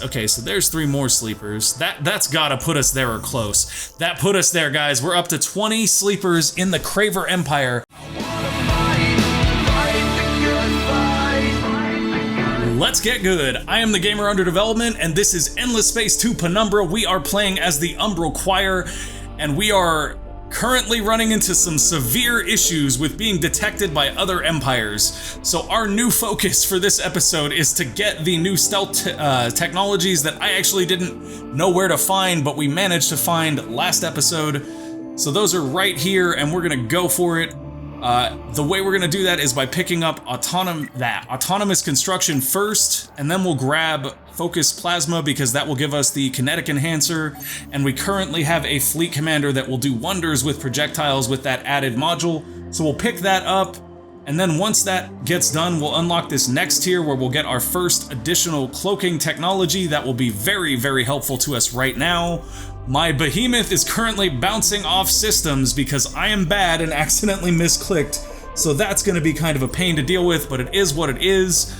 Okay, so there's 3 more sleepers. That's gotta put us there or close. That put us there, guys. We're up to 20 sleepers in the Craver Empire. Let's get good. I am the Gamer Under Development, and this is Endless Space 2 Penumbra. We are playing as the Umbral Choir, and we are currently running into some severe issues with being detected by other empires. So our new focus for this episode is to get the new stealth technologies that I actually didn't know where to find, but we managed to find last episode. So those are right here, and we're gonna go for it. The way we're gonna do that is by picking up autonomous construction first, and then we'll grab focus plasma because that will give us the kinetic enhancer, and we currently have a fleet commander that will do wonders with projectiles with that added module. So we'll pick that up, and then once that gets done, we'll unlock this next tier where we'll get our first additional cloaking technology that will be very, very helpful to us right now. My behemoth is currently bouncing off systems because I am bad and accidentally misclicked, so that's going to be kind of a pain to deal with, but it is what it is.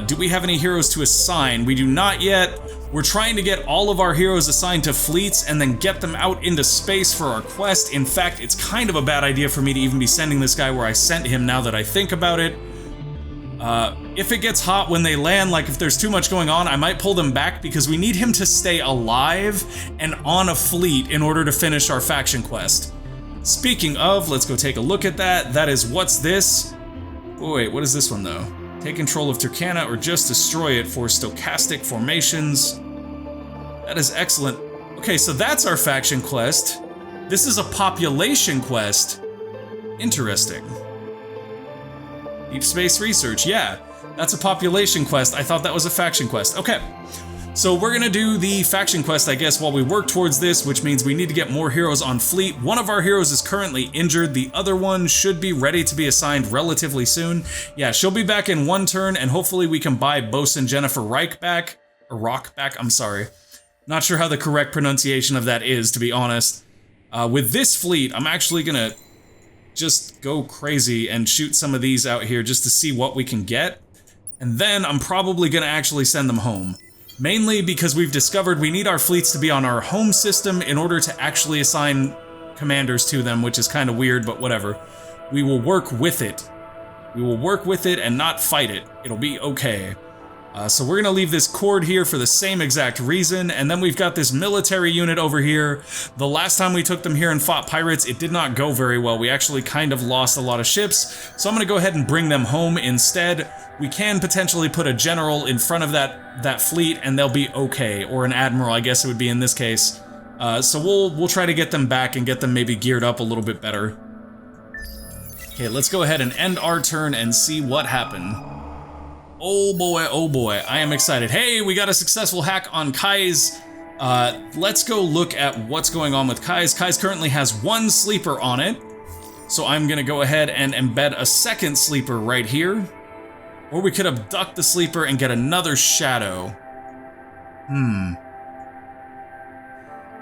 Do we have any heroes to assign? We do not yet. We're trying to get all of our heroes assigned to fleets and then get them out into space for our quest. In fact, it's kind of a bad idea for me to even be sending this guy where I sent him now that I think about it. If it gets hot when they land, like if there's too much going on, I might pull them back because we need him to stay alive and on a fleet in order to finish our faction quest. Speaking of, let's go take a look at that. That is, what's this? Oh, wait, what is this one though? Take control of Turkana or just destroy it for stochastic formations. That is excellent. Okay, so that's our faction quest. This is a population quest. Interesting. Deep space research, yeah. That's a population quest. I thought that was a faction quest. Okay. So we're gonna do the faction quest, I guess, while we work towards this, which means we need to get more heroes on fleet. One of our heroes is currently injured. The other one should be ready to be assigned relatively soon. Yeah, she'll be back in 1 turn, and hopefully we can buy Bosun Jennifer Reich back. Or Rock back, I'm sorry. Not sure how the correct pronunciation of that is, to be honest. With this fleet, I'm actually gonna just go crazy and shoot some of these out here just to see what we can get. And then I'm probably gonna actually send them home. Mainly because we've discovered we need our fleets to be on our home system in order to actually assign commanders to them, which is kind of weird, but whatever. We will work with it. We will work with it and not fight it. It'll be okay. So we're gonna leave this cord here for the same exact reason, and then we've got this military unit over here. The last time we took them here and fought pirates, it did not go very well. We actually kind of lost a lot of ships, so I'm gonna go ahead and bring them home instead. We can potentially put a general in front of that fleet, and they'll be okay, or an admiral, I guess it would be in this case. So we'll try to get them back and get them maybe geared up a little bit better. Okay, let's go ahead and end our turn and see what happened. Oh boy, I am excited. Hey, we got a successful hack on Kai's. Let's go look at what's going on with Kai's. Kai's currently has 1 sleeper on it, so I'm gonna go ahead and embed a 2nd sleeper right here. Or we could abduct the sleeper and get another shadow.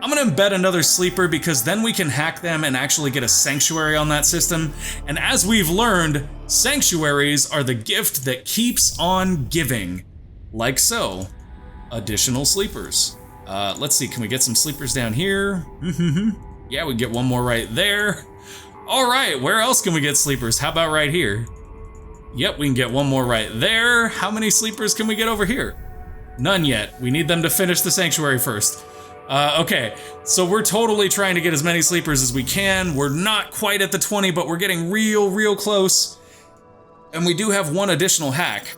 I'm gonna embed another sleeper because then we can hack them and actually get a sanctuary on that system. And as we've learned, sanctuaries are the gift that keeps on giving. Like so. Additional sleepers. Let's see, can we get some sleepers down here? Yeah, we get 1 more right there. All right, where else can we get sleepers? How about right here? Yep, we can get 1 more right there. How many sleepers can we get over here? None yet. We need them to finish the sanctuary first. Okay, so we're totally trying to get as many sleepers as we can. We're not quite at the 20, but we're getting real close. And we do have 1 additional hack.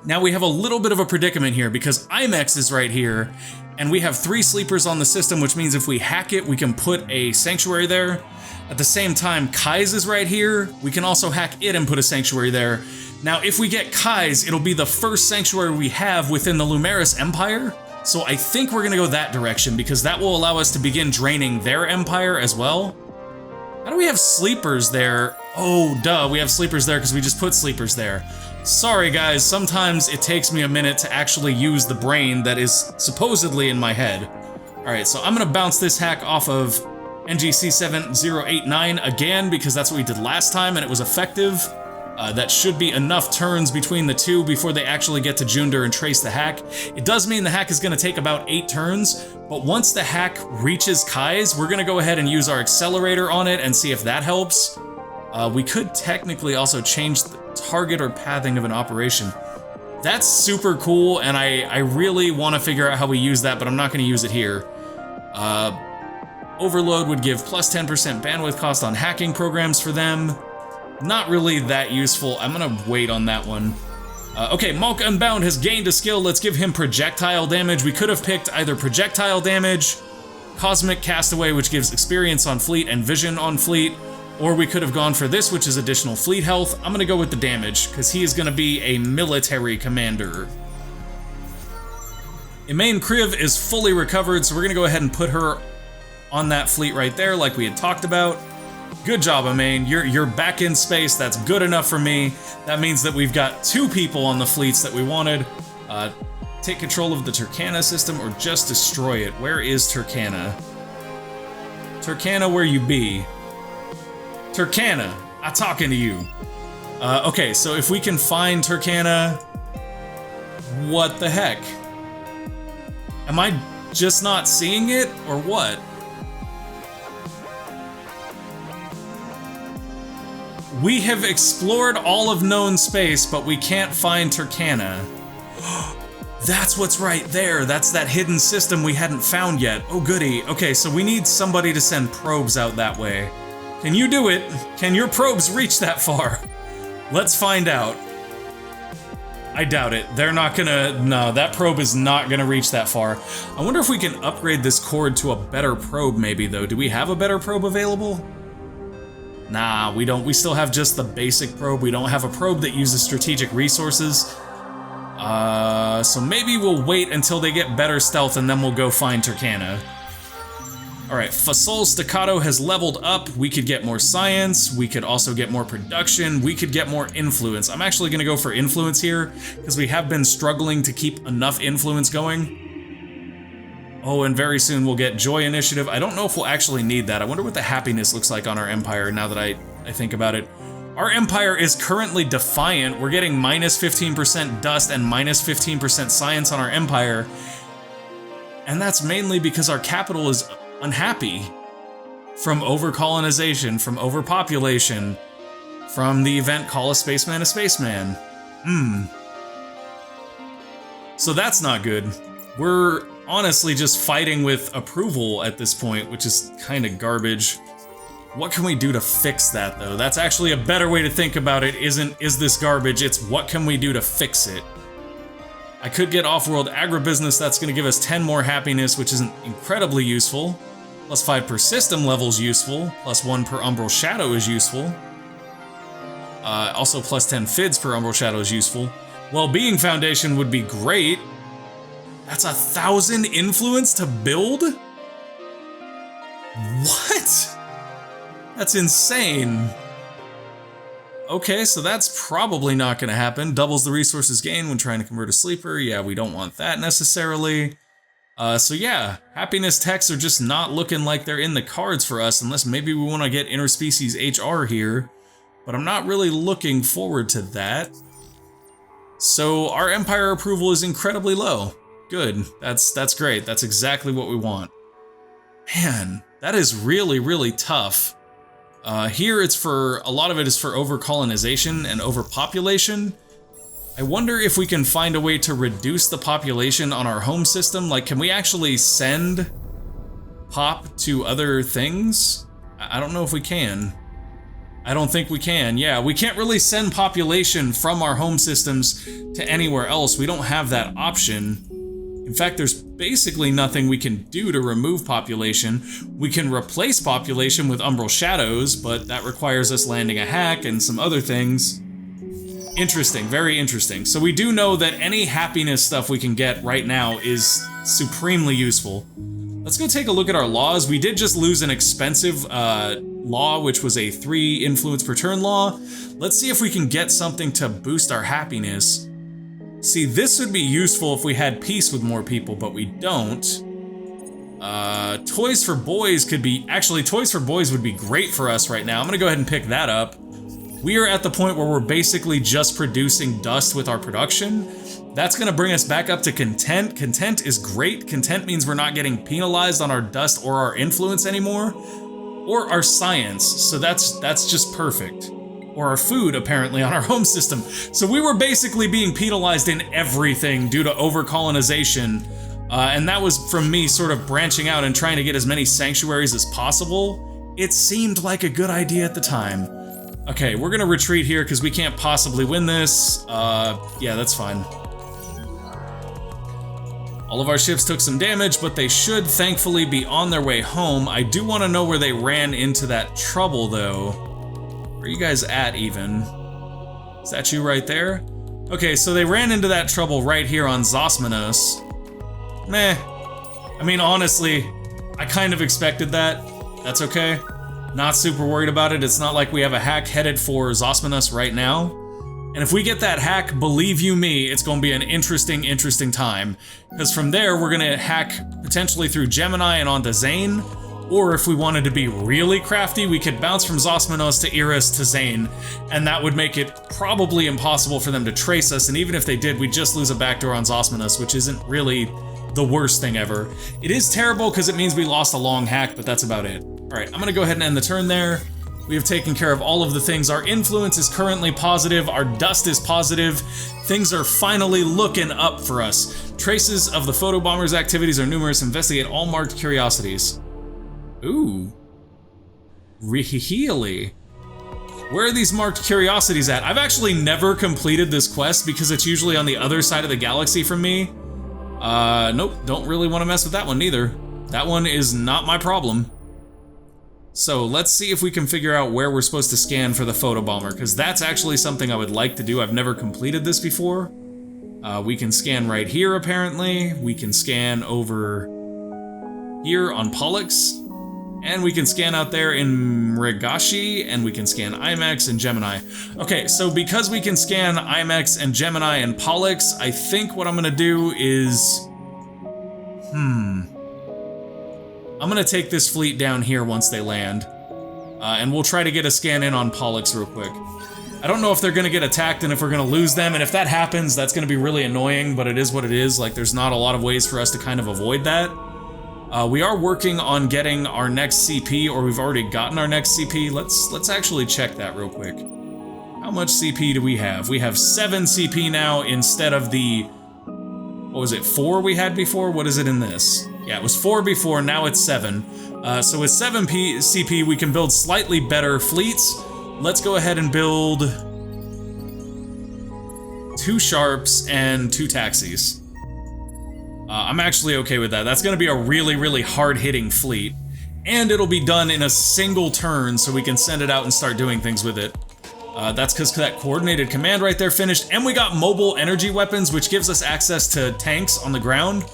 Now we have a little bit of a predicament here because IMEX is right here, and we have 3 sleepers on the system, which means if we hack it, we can put a sanctuary there. At the same time, Kai's is right here. We can also hack it and put a sanctuary there. Now, if we get Kai's, it'll be the first sanctuary we have within the Lumeris Empire. So I think we're gonna go that direction because that will allow us to begin draining their empire as well. How do we have sleepers there? Oh, duh, we have sleepers there because we just put sleepers there. Sorry guys, sometimes it takes me a minute to actually use the brain that is supposedly in my head. All right, so I'm gonna bounce this hack off of NGC 7089 again because that's what we did last time and it was effective. That should be enough turns between the two before they actually get to Junder and trace the hack. It does mean the hack is going to take about 8 turns, but once the hack reaches Kai's, we're going to go ahead and use our accelerator on it and see if that helps. We could technically also change the target or pathing of an operation. That's super cool, and I really want to figure out how we use that, but I'm not going to use it here. Overload would give plus 10% bandwidth cost on hacking programs for them. Not really that useful. I'm gonna wait on that one. Okay, Malk Unbound has gained a skill. Let's give him projectile damage. We could have picked either projectile damage, Cosmic Castaway, which gives experience on fleet and vision on fleet, or we could have gone for this, which is additional fleet health. I'm gonna go with the damage, because he is gonna be a military commander. Emain Kriv is fully recovered, so we're gonna go ahead and put her on that fleet right there, like we had talked about. Good job, Emain. You're back in space. That's good enough for me. That means that we've got 2 people on the fleets that we wanted. Take control of the Turkana system or just destroy it. Where is Turkana? Turkana, where you be? Turkana, I'm talking to you. Okay, so if we can find Turkana, what the heck? Am I just not seeing it, or what? We have explored all of known space, but we can't find Turkana. That's what's right there. That's that hidden system we hadn't found yet. Oh goody. Okay, so we need somebody to send probes out that way. Can you do it? Can your probes reach that far? Let's find out. I doubt it. They're not gonna... No, that probe is not gonna reach that far. I wonder if we can upgrade this cord to a better probe maybe, though. Do we have a better probe available? Nah, we don't. We still have just the basic probe. We don't have a probe that uses strategic resources. So maybe we'll wait until they get better stealth and then we'll go find Turkana. Alright, Fasol Staccato has leveled up. We could get more science. We could also get more production. We could get more influence. I'm actually going to go for influence here because we have been struggling to keep enough influence going. Oh, and very soon we'll get Joy Initiative. I don't know if we'll actually need that. I wonder what the happiness looks like on our Empire now that I think about it. Our Empire is currently defiant. We're getting minus 15% dust and minus 15% science on our Empire. And that's mainly because our capital is unhappy. From overcolonization, from overpopulation, from the event Call a Spaceman a Spaceman. So that's not good. We're honestly just fighting with approval at this point, which is kind of garbage. What can we do to fix that, though? That's actually a better way to think about it. Is this garbage? It's what can we do to fix it? I could get off-world agribusiness. That's going to give us 10 more happiness, which isn't incredibly useful. Plus 5 per system level is useful. Plus 1 per Umbral Shadow is useful. Also plus 10 FIDs per Umbral Shadow is useful. Well-being Foundation would be great. That's 1,000 influence to build? What? That's insane. Okay, so that's probably not going to happen. Doubles the resources gained when trying to convert a sleeper. Yeah, we don't want that necessarily. So yeah, happiness techs are just not looking like they're in the cards for us unless maybe we want to get interspecies HR here. But I'm not really looking forward to that. So our Empire approval is incredibly low. Good, that's great. That's exactly what we want. Man, that is really, really tough. Here it's for, a lot of it is for overcolonization and overpopulation. I wonder if we can find a way to reduce the population on our home system. Like, can we actually send pop to other things? I don't know if we can. I don't think we can. Yeah, we can't really send population from our home systems to anywhere else. We don't have that option. In fact, there's basically nothing we can do to remove population. We can replace population with Umbral Shadows, but that requires us landing a hack and some other things. Interesting, very interesting. So we do know that any happiness stuff we can get right now is supremely useful. Let's go take a look at our laws. We did just lose an expensive law, which was a 3 influence per turn law. Let's see if we can get something to boost our happiness. See, this would be useful if we had peace with more people, but we don't. Toys for Boys could be... Actually, Toys for Boys would be great for us right now. I'm gonna go ahead and pick that up. We are at the point where we're basically just producing dust with our production. That's gonna bring us back up to content. Content is great. Content means we're not getting penalized on our dust or our influence anymore, or our science, so that's just perfect. Or our food, apparently, on our home system. So we were basically being penalized in everything due to over-colonization, and that was from me sort of branching out and trying to get as many sanctuaries as possible. It seemed like a good idea at the time. Okay, we're gonna retreat here because we can't possibly win this. Yeah, that's fine. All of our ships took some damage, but they should thankfully be on their way home. I do want to know where they ran into that trouble, though. Where are you guys at, even? Is that you right there? Okay, so they ran into that trouble right here on Zosmanos. Meh. I mean, honestly, I kind of expected that. That's okay. Not super worried about it. It's not like we have a hack headed for Zosmanos right now. And if we get that hack, believe you me, it's going to be an interesting time. Because from there, we're going to hack potentially through Gemini and onto Zane. Or if we wanted to be really crafty, we could bounce from Zosmanos to Iris to Zane. And that would make it probably impossible for them to trace us. And even if they did, we'd just lose a backdoor on Zosmanos, which isn't really the worst thing ever. It is terrible because it means we lost a long hack, but that's about it. All right, I'm going to go ahead and end the turn there. We have taken care of all of the things. Our influence is currently positive. Our dust is positive. Things are finally looking up for us. Traces of the photobomber's activities are numerous. Investigate all marked curiosities. Ooh. Really? Where are these marked curiosities at? I've actually never completed this quest because it's usually on the other side of the galaxy from me. Nope, don't really want to mess with that one either. That one is not my problem. So let's see if we can figure out where we're supposed to scan for the photobomber, because that's actually something I would like to do. I've never completed this before. We can scan right here, apparently. We can scan over here on Pollux. And we can scan out there in Mrigashi, and we can scan IMAX and Gemini. Okay, so because we can scan IMAX and Gemini and Pollux, I think what I'm gonna do is... I'm gonna take this fleet down here once they land. And we'll try to get a scan in on Pollux real quick. I don't know if they're gonna get attacked and if we're gonna lose them, and if that happens, that's gonna be really annoying, but it is what it is. Like, there's not a lot of ways for us to kind of avoid that. We are working on getting our next CP, or we've already gotten our next CP. Let's actually check that real quick. How much CP do we have? We have 7 CP now instead of the... What was it, 4 we had before? What is it in this? Yeah, it was 4 before, now it's 7. So with 7 CP, we can build slightly better fleets. Let's go ahead and build 2 Sharps and 2 Taxis. I'm actually okay with that. That's gonna be a really hard-hitting fleet. And it'll be done in a single turn, so we can send it out and start doing things with it. That's because that coordinated command right there finished, and we got mobile energy weapons, which gives us access to tanks on the ground.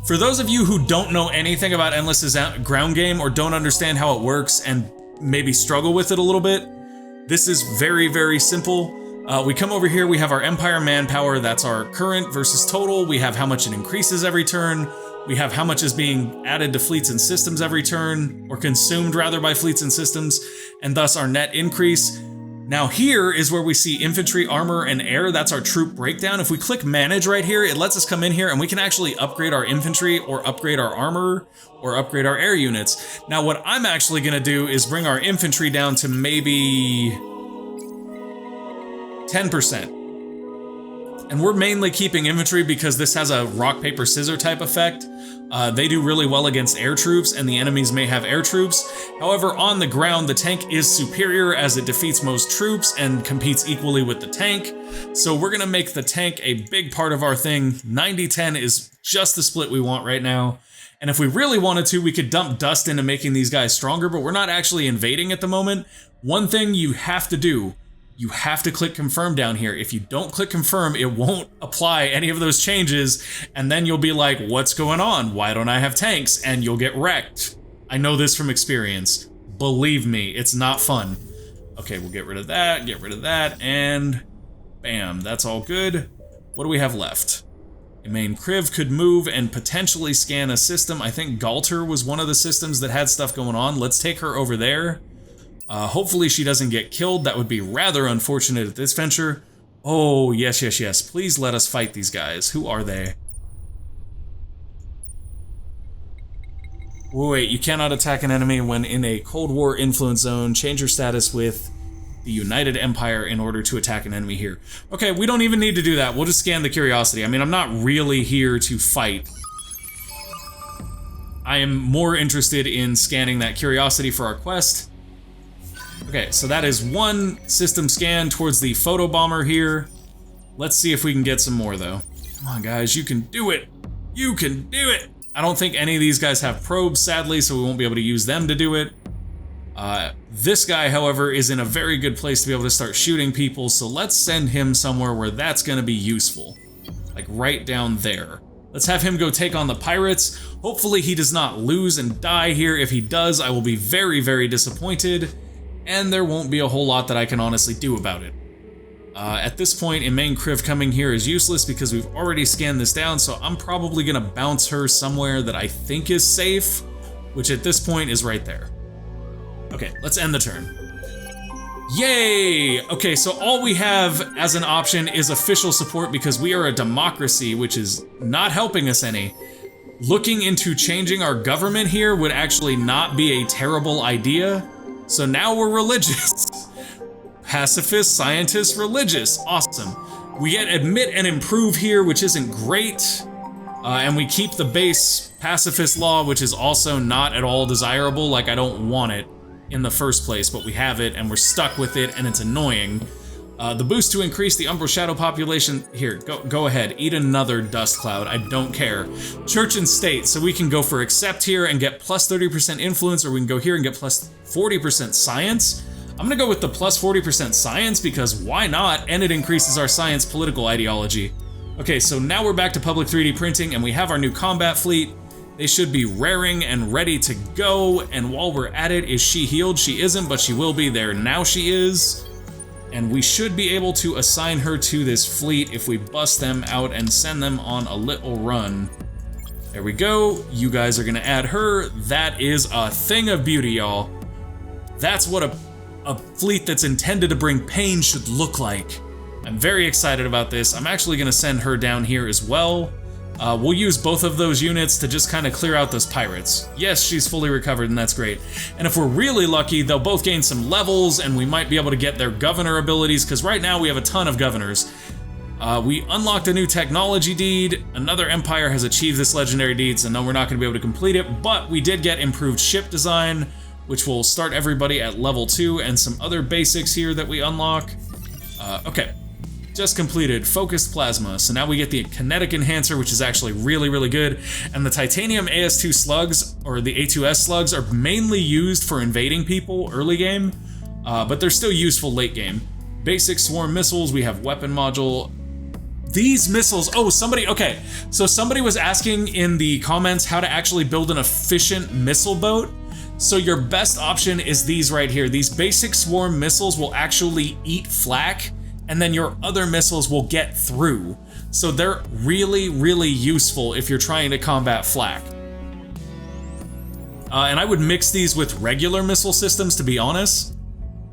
For those of you who don't know anything about Endless's ground game, or don't understand how it works, and maybe struggle with it a little bit, this is very simple. We come over here, we have our Empire manpower, that's our current versus total. We have how much it increases every turn. We have how much is being added to fleets and systems every turn, or consumed rather by fleets and systems, and thus our net increase. Now here is where we see infantry, armor, and air. That's our troop breakdown. If we click manage right here, it lets us come in here and we can actually upgrade our infantry, or upgrade our armor, or upgrade our air units. Now what I'm actually gonna do is bring our infantry down to maybe 10%. And we're mainly keeping infantry because this has a rock, paper, scissor type effect. They do really well against air troops, and the enemies may have air troops. However, on the ground, the tank is superior as it defeats most troops and competes equally with the tank. So we're gonna make the tank a big part of our thing. 90-10 is just the split we want right now. And if we really wanted to, we could dump dust into making these guys stronger, but we're not actually invading at the moment. One thing you have to do, you have to click confirm down here. If you don't click confirm, it won't apply any of those changes, and then you'll be like, what's going on? Why don't I have tanks? And you'll get wrecked. I know this from experience. Believe me, it's not fun. Okay, we'll get rid of that, and bam, that's all good. What do we have left? A main Criv could move and potentially scan a system. I think Galter was one of the systems that had stuff going on. Let's take her over there. Hopefully she doesn't get killed. That would be rather unfortunate at this venture. Oh, yes, yes, yes. Please let us fight these guys. Who are they? Wait, you cannot attack an enemy when in a Cold War influence zone. Change your status with the United Empire in order to attack an enemy here. Okay, we don't even need to do that. We'll just scan the curiosity. I mean, I'm not really here to fight. I am more interested in scanning that curiosity for our quest. Okay, so that is one system scan towards the photobomber here. Let's see if we can get some more, though. Come on, guys, you can do it. You can do it. I don't think any of these guys have probes, sadly, so we won't be able to use them to do it. This guy, however, is in a very good place to be able to start shooting people, so let's send him somewhere where that's going to be useful. Like right down there. Let's have him go take on the pirates. Hopefully he does not lose and die here. If he does, I will be very, very disappointed. And there won't be a whole lot that I can honestly do about it. At this point, in main Criv coming here is useless because we've already scanned this down, so I'm probably gonna bounce her somewhere that I think is safe, which at this point is right there. Okay, let's end the turn. Yay! Okay, so all we have as an option is official support because we are a democracy, which is not helping us any. Looking into changing our government here would actually not be a terrible idea. So now we're religious. Pacifist, scientist, religious. Awesome. We get admit and improve here, which isn't great. And we keep the base pacifist law, which is also not at all desirable. Like, I don't want it in the first place, but we have it and we're stuck with it and it's annoying. The boost to increase the Umbral Shadow population. Here, go ahead. Eat another dust cloud. I don't care. Church and state. So we can go for accept here and get plus 30% influence, or we can go here and get plus 40% science. I'm gonna go with the plus 40% science because why not? And it increases our science political ideology. Okay, so now we're back to public 3D printing and we have our new combat fleet. They should be raring and ready to go. And while we're at it, is she healed? She isn't, but she will be there. Now she is. And we should be able to assign her to this fleet if we bust them out and send them on a little run. There we go. You guys are gonna add her. That is a thing of beauty, y'all. That's what a fleet that's intended to bring pain should look like. I'm very excited about this. I'm actually gonna send her down here as well. We'll use both of those units to just kind of clear out those pirates. Yes, she's fully recovered and that's great. And if we're really lucky, they'll both gain some levels and we might be able to get their governor abilities because right now we have a ton of governors. We unlocked a new technology deed. Another empire has achieved this legendary deed, so no, we're not gonna be able to complete it, but we did get improved ship design, which will start everybody at level 2 and some other basics here that we unlock. Okay. Just completed focused plasma, so now we get the kinetic enhancer, which is actually really, really good. And the titanium AS2 slugs, or the A2S slugs, are mainly used for invading people early game, but they're still useful late game. Basic swarm missiles, we have weapon module. These missiles, oh, okay. So somebody was asking in the comments how to actually build an efficient missile boat. So your best option is these right here. These basic swarm missiles will actually eat flak, and then your other missiles will get through. So they're really, really useful if you're trying to combat flak. And I would mix these with regular missile systems, to be honest.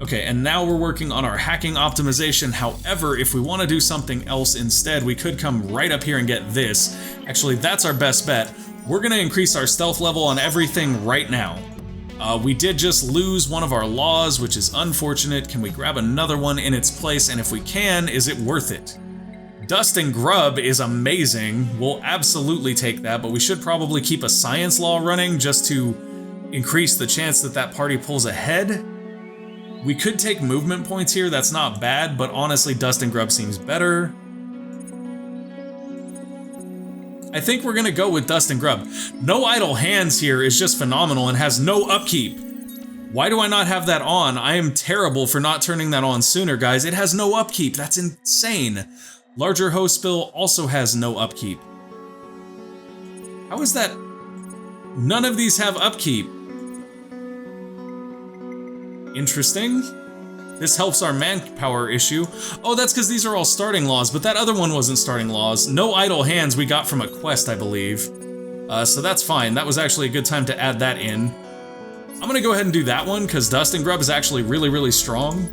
Okay, and now we're working on our hacking optimization. However, if we want to do something else instead, we could come right up here and get this. Actually, that's our best bet. We're gonna increase our stealth level on everything right now. We did just lose one of our laws, which is unfortunate. Can we grab another one in its place? And if we can, is it worth it? Dust and grub is amazing. We'll absolutely take that, but we should probably keep a science law running just to increase the chance that that party pulls ahead. We could take movement points here. That's not bad, but honestly, dust and grub seems better. I think we're gonna go with dust and grub. No idle hands here is just phenomenal and has no upkeep. Why do I not have that on? I am terrible for not turning that on sooner, guys. It has no upkeep. That's insane. Larger host spill also has no upkeep. How is that? None of these have upkeep. Interesting. This helps our manpower issue. Oh, that's because these are all starting laws, but that other one wasn't starting laws. No idle hands we got from a quest, I believe. So that's fine. That was actually a good time to add that in. I'm gonna go ahead and do that one because Dust and Grub is actually really, really strong.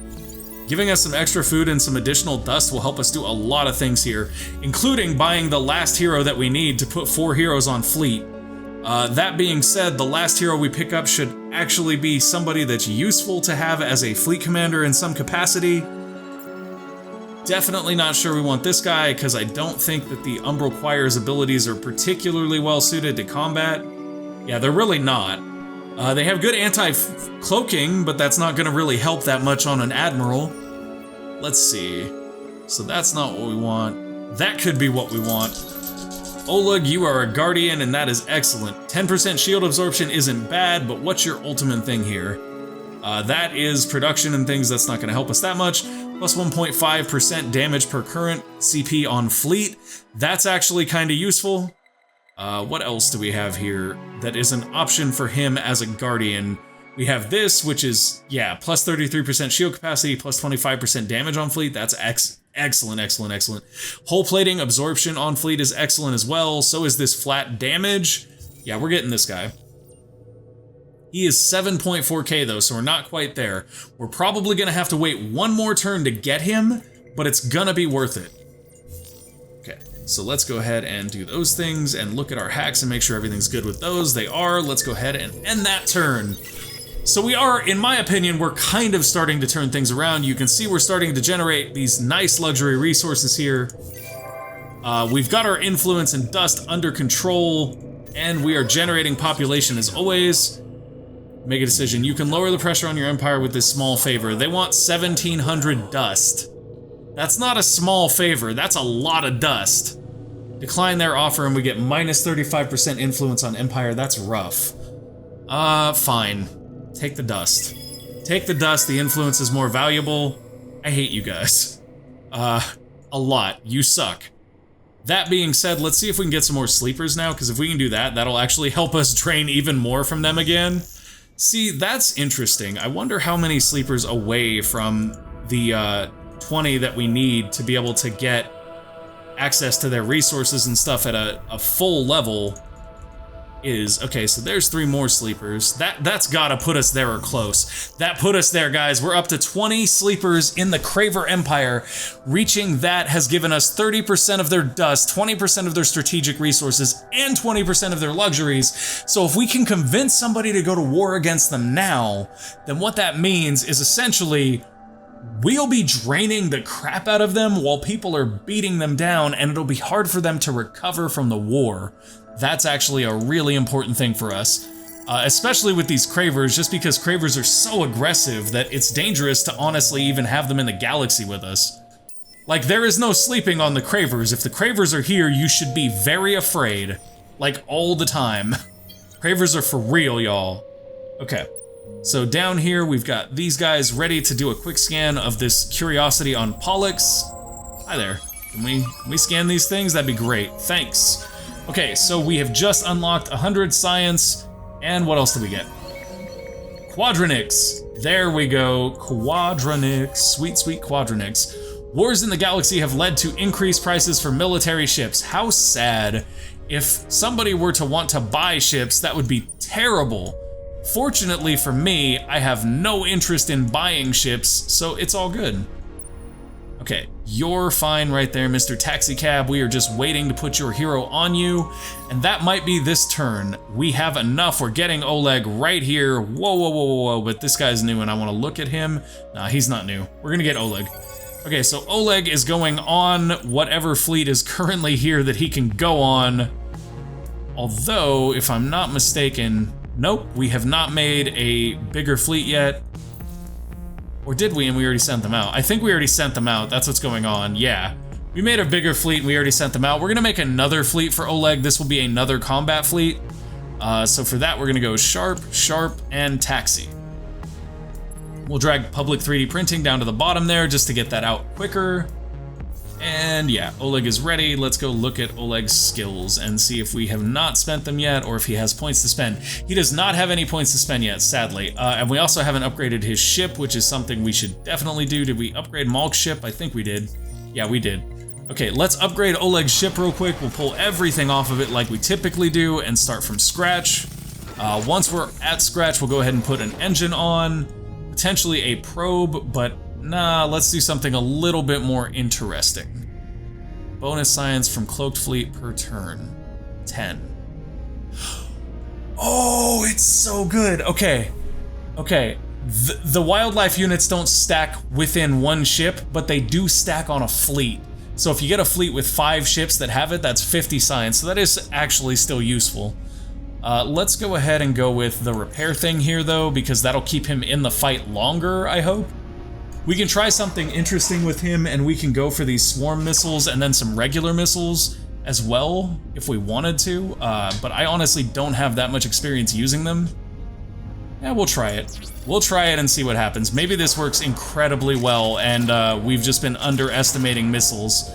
Giving us some extra food and some additional dust will help us do a lot of things here, including buying the last hero that we need to put 4 heroes on fleet. That being said, the last hero we pick up should actually be somebody that's useful to have as a fleet commander in some capacity. Definitely not sure we want this guy because I don't think that the Umbral Choir's abilities are particularly well suited to combat. Yeah, they're really not. They have good anti-cloaking, but that's not going to really help that much on an Admiral. Let's see. So that's not what we want. That could be what we want. Oleg, you are a Guardian, and that is excellent. 10% shield absorption isn't bad, but what's your ultimate thing here? That is production and things. That's not going to help us that much. Plus 1.5% damage per current CP on fleet. That's actually kind of useful. What else do we have here that is an option for him as a Guardian? We have this, which is, yeah, plus 33% shield capacity, plus 25% damage on fleet. That's excellent, excellent, excellent. Hull plating absorption on fleet is excellent as well. So is this flat damage. Yeah, we're getting this guy. He is 7.4k though, so we're not quite there. We're probably gonna have to wait one more turn to get him, but it's gonna be worth it. Okay, so let's go ahead and do those things and look at our hacks and make sure everything's good with those. They are. Let's go ahead and end that turn. So we are, in my opinion, we're kind of starting to turn things around. You can see we're starting to generate these nice luxury resources here. We've got our influence and dust under control, and we are generating population as always. Make a decision. You can lower the pressure on your empire with this small favor. They want 1,700 dust. That's not a small favor, that's a lot of dust. Decline their offer and we get minus 35% influence on empire. That's rough. Fine. Take the dust. Take the dust, the influence is more valuable. I hate you guys. A lot. You suck. That being said, let's see if we can get some more sleepers now, because if we can do that, that'll actually help us drain even more from them again. See, that's interesting. I wonder how many sleepers away from the 20 that we need to be able to get access to their resources and stuff at a full level is. Okay, so there's 3 more sleepers. That's gotta put us there or close. That put us there, guys. We're up to 20 sleepers in the Craver Empire. Reaching that has given us 30% of their dust, 20% of their strategic resources, and 20% of their luxuries. So if we can convince somebody to go to war against them now, then what that means is essentially we'll be draining the crap out of them while people are beating them down, and it'll be hard for them to recover from the war. That's actually a really important thing for us, especially with these Cravers, just because Cravers are so aggressive that it's dangerous to honestly even have them in the galaxy with us. Like, there is no sleeping on the Cravers. If the Cravers are here, you should be very afraid. Like, all the time. Cravers are for real, y'all. Okay. So down here, we've got these guys ready to do a quick scan of this curiosity on Pollux. Hi there. Can we scan these things? That'd be great. Thanks. Okay, so we have just unlocked 100 science, and what else do we get? Quadronix. There we go. Quadronix. Sweet, sweet Quadronix. Wars in the galaxy have led to increased prices for military ships. How sad. If somebody were to want to buy ships, that would be terrible. Fortunately for me, I have no interest in buying ships, so it's all good. Okay, you're fine right there, Mr. Taxicab. We are just waiting to put your hero on you, and that might be this turn. We have enough. We're getting Oleg right here. Whoa, whoa, whoa, whoa, whoa, but this guy's new, and I want to look at him. Nah, he's not new. We're gonna get Oleg. Okay, so Oleg is going on whatever fleet is currently here that he can go on. Although, if I'm not mistaken, nope, we have not made a bigger fleet yet. Or did we, and we already sent them out? I think we already sent them out. That's what's going on. Yeah. We made a bigger fleet and we already sent them out. We're gonna make another fleet for Oleg. This will be another combat fleet. So for that, we're gonna go Sharp, Sharp, and Taxi. We'll drag public 3D printing down to the bottom there just to get that out quicker. And yeah, Oleg is ready. Let's go look at Oleg's skills and see if we have not spent them yet or if he has points to spend. He does not have any points to spend yet, sadly. And we also haven't upgraded his ship, which is something we should definitely do. Did we upgrade Malk's ship? I think we did. Yeah, we did. Okay, let's upgrade Oleg's ship real quick. We'll pull everything off of it like we typically do and start from scratch. Once we're at scratch, we'll go ahead and put an engine on, potentially a probe, but nah, let's do something a little bit more interesting. Bonus science from cloaked fleet per turn, 10. Oh, it's so good. Okay. The wildlife units don't stack within one ship, but they do stack on a fleet. So if you get a fleet with 5 ships that have it, that's 50 science. So that is actually still useful. Let's go ahead and go with the repair thing here, though, because that'll keep him in the fight longer, I hope. We can try something interesting with him, and we can go for these swarm missiles and then some regular missiles as well, if we wanted to. But I honestly don't have that much experience using them. Yeah, we'll try it. We'll try it and see what happens. Maybe this works incredibly well, and we've just been underestimating missiles.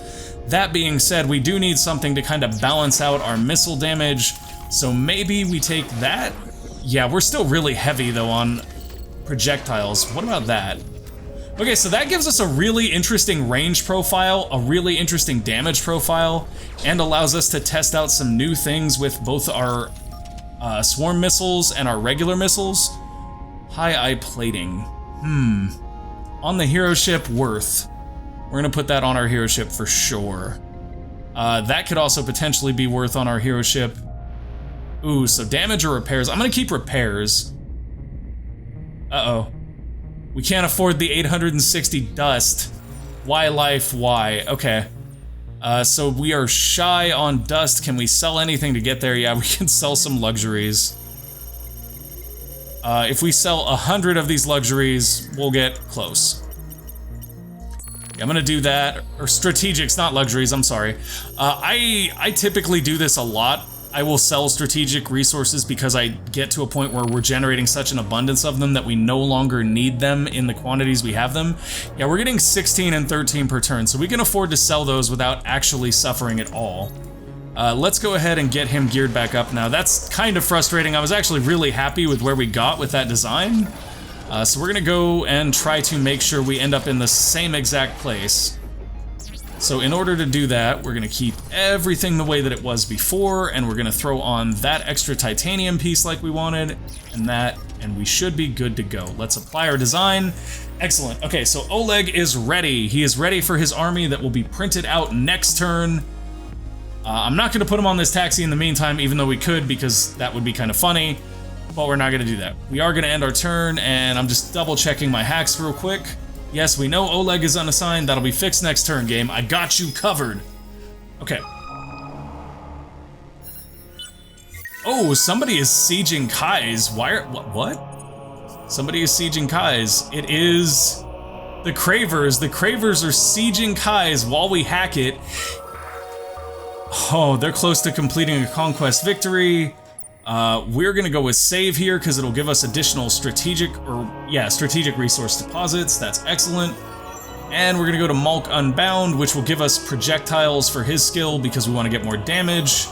That being said, we do need something to kind of balance out our missile damage, so maybe we take that? Yeah, we're still really heavy, though, on projectiles. What about that? Okay, so that gives us a really interesting range profile, a really interesting damage profile, and allows us to test out some new things with both our swarm missiles and our regular missiles. High eye plating. On the hero ship, worth. We're gonna put that on our hero ship for sure. That could also potentially be worth on our hero ship. Ooh, so damage or repairs? I'm gonna keep repairs. Uh-oh. We can't afford the 860 dust. Why life, why? Okay. So we are shy on dust. Can we sell anything to get there? Yeah, we can sell some luxuries. If we sell 100 of these luxuries, we'll get close. Yeah, I'm gonna do that. Or strategics, not luxuries, I'm sorry. I typically do this a lot. I will sell strategic resources because I get to a point where we're generating such an abundance of them that we no longer need them in the quantities we have them. Yeah, we're getting 16 and 13 per turn, so we can afford to sell those without actually suffering at all. Let's go ahead and get him geared back up now. That's kind of frustrating. I was actually really happy with where we got with that design. So we're gonna go and try to make sure we end up in the same exact place. So in order to do that, we're gonna keep everything the way that it was before, and we're gonna throw on that extra titanium piece like we wanted, and we should be good to go. Let's apply our design. Excellent. Okay, so Oleg is ready. He is ready for his army that will be printed out next turn. I'm not gonna put him on this taxi in the meantime, even though we could, because that would be kind of funny, but we're not gonna do that. We are gonna end our turn, and I'm just double checking my hacks real quick. Yes, we know Oleg is unassigned. That'll be fixed next turn, game. I got you covered. Okay. Oh, somebody is sieging Kai's. What? Somebody is sieging Kai's. It is the Cravers. The Cravers are sieging Kai's while we hack it. Oh, they're close to completing a conquest victory. We're gonna go with save here because it'll give us additional strategic resource deposits. That's excellent. And we're gonna go to Malk Unbound, which will give us projectiles for his skill because we want to get more damage.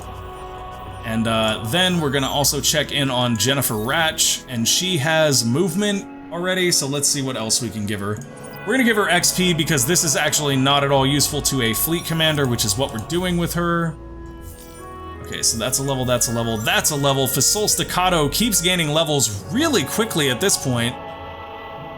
And then we're gonna also check in on Jennifer Ratch, and she has movement already, so let's see what else we can give her. We're gonna give her XP because this is actually not at all useful to a fleet commander, which is what we're doing with her. Okay, so that's a level, that's a level, that's a level. Fisol Staccato keeps gaining levels really quickly at this point.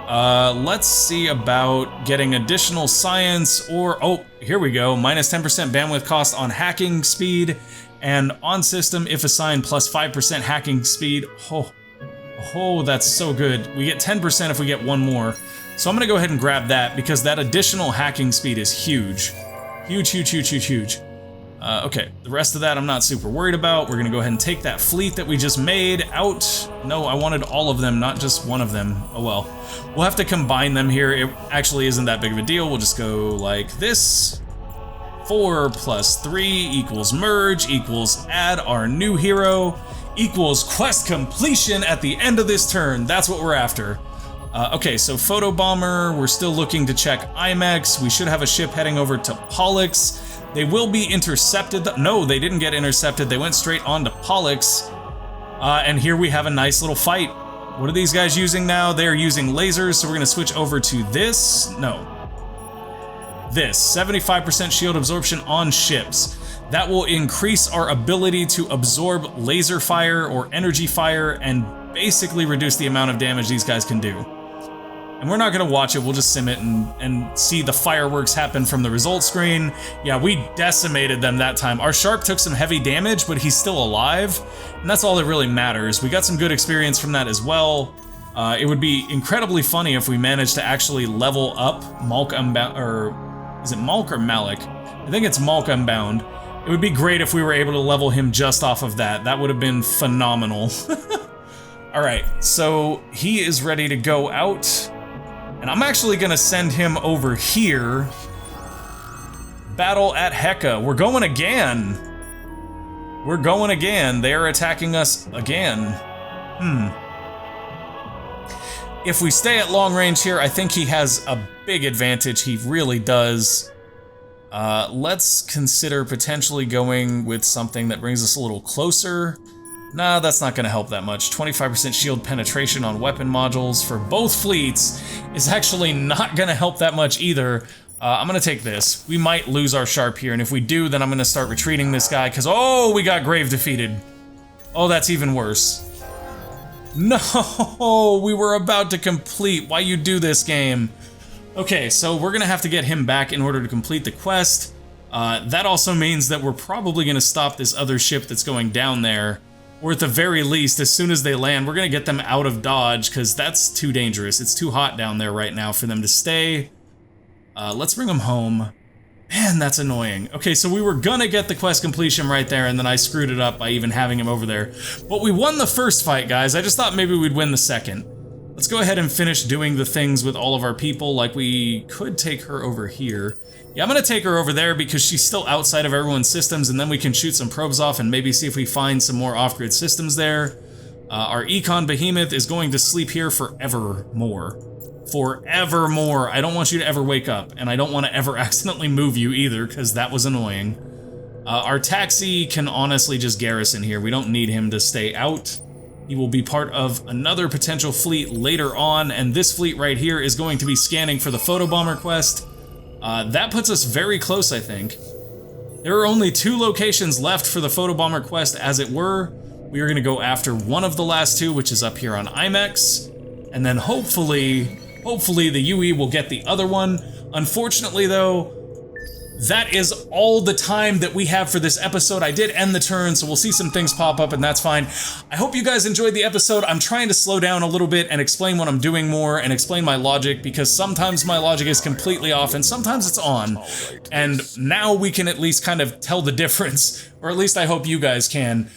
Let's see about getting additional science or, oh, here we go. Minus 10% bandwidth cost on hacking speed, and on system, if assigned, plus 5% hacking speed. Oh, that's so good. We get 10% if we get one more. So I'm gonna go ahead and grab that because that additional hacking speed is huge. Huge. Okay, the rest of that I'm not super worried about. We're gonna go ahead and take that fleet that we just made out. No, I wanted all of them, not just one of them. Oh well. We'll have to combine them here. It actually isn't that big of a deal. We'll just go like this. 4 plus 3 equals merge equals add our new hero equals quest completion at the end of this turn. That's what we're after. Okay, so Photo Bomber, we're still looking to check IMEX. We should have a ship heading over to Pollux. They will be intercepted. No, they didn't get intercepted. They went straight on to Pollux. And here we have a nice little fight. What are these guys using now? They're using lasers, so we're gonna switch over to this. No. This, 75% shield absorption on ships. That will increase our ability to absorb laser fire or energy fire and basically reduce the amount of damage these guys can do. And we're not gonna watch it, we'll just sim it and see the fireworks happen from the result screen. Yeah, we decimated them that time. Our Sharp took some heavy damage, but he's still alive, and that's all that really matters. We got some good experience from that as well. It would be incredibly funny if we managed to actually level up Malk Unbound, or is it Malk or Malik? I think it's Malk Unbound. It would be great if we were able to level him just off of that. That would have been phenomenal. Alright, so he is ready to go out. And I'm actually gonna send him over here. Battle at Heka. We're going again. We're going again. They're attacking us again. If we stay at long range here, I think he has a big advantage. He really does. Let's consider potentially going with something that brings us a little closer. Nah, that's not gonna help that much. 25% shield penetration on weapon modules for both fleets is actually not gonna help that much either. I'm gonna take this. We might lose our Sharp here, and if we do, then I'm gonna start retreating this guy, because, oh, we got Grave defeated. Oh, that's even worse. No, we were about to complete. Why you do this, game? Okay, so we're gonna have to get him back in order to complete the quest. That also means that we're probably gonna stop this other ship that's going down there. Or at the very least, as soon as they land, we're gonna get them out of Dodge, because that's too dangerous. It's too hot down there right now for them to stay. Let's bring them home. Man, that's annoying. Okay, so we were gonna get the quest completion right there, and then I screwed it up by even having him over there. But we won the first fight, guys. I just thought maybe we'd win the second. Let's go ahead and finish doing the things with all of our people. Like, we could take her over here. Yeah, I'm gonna take her over there because she's still outside of everyone's systems, and then we can shoot some probes off and maybe see if we find some more off-grid systems there. Our Econ Behemoth is going to sleep here forevermore. Forevermore. I don't want you to ever wake up, and I don't want to ever accidentally move you either, because that was annoying. Our Taxi can honestly just garrison here. We don't need him to stay out. He will be part of another potential fleet later on, and this fleet right here is going to be scanning for the Photobomber quest. That puts us very close, I think. There are only 2 locations left for the Photobomber quest, as it were. We are going to go after one of the last 2, which is up here on IMEX, and then hopefully the UE will get the other one. Unfortunately, though, that is all the time that we have for this episode. I did end the turn, so we'll see some things pop up, and that's fine. I hope you guys enjoyed the episode. I'm trying to slow down a little bit and explain what I'm doing more and explain my logic, because sometimes my logic is completely off and sometimes it's on. And now we can at least kind of tell the difference, or at least I hope you guys can.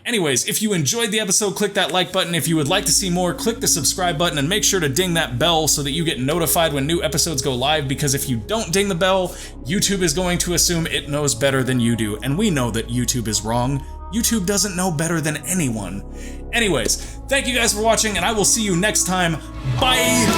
Anyways, if you enjoyed the episode, click that like button. If you would like to see more, click the subscribe button and make sure to ding that bell so that you get notified when new episodes go live, because if you don't ding the bell, YouTube is going to assume it knows better than you do, and we know that YouTube is wrong. YouTube doesn't know better than anyone. Anyways, thank you guys for watching, and I will see you next time. Bye!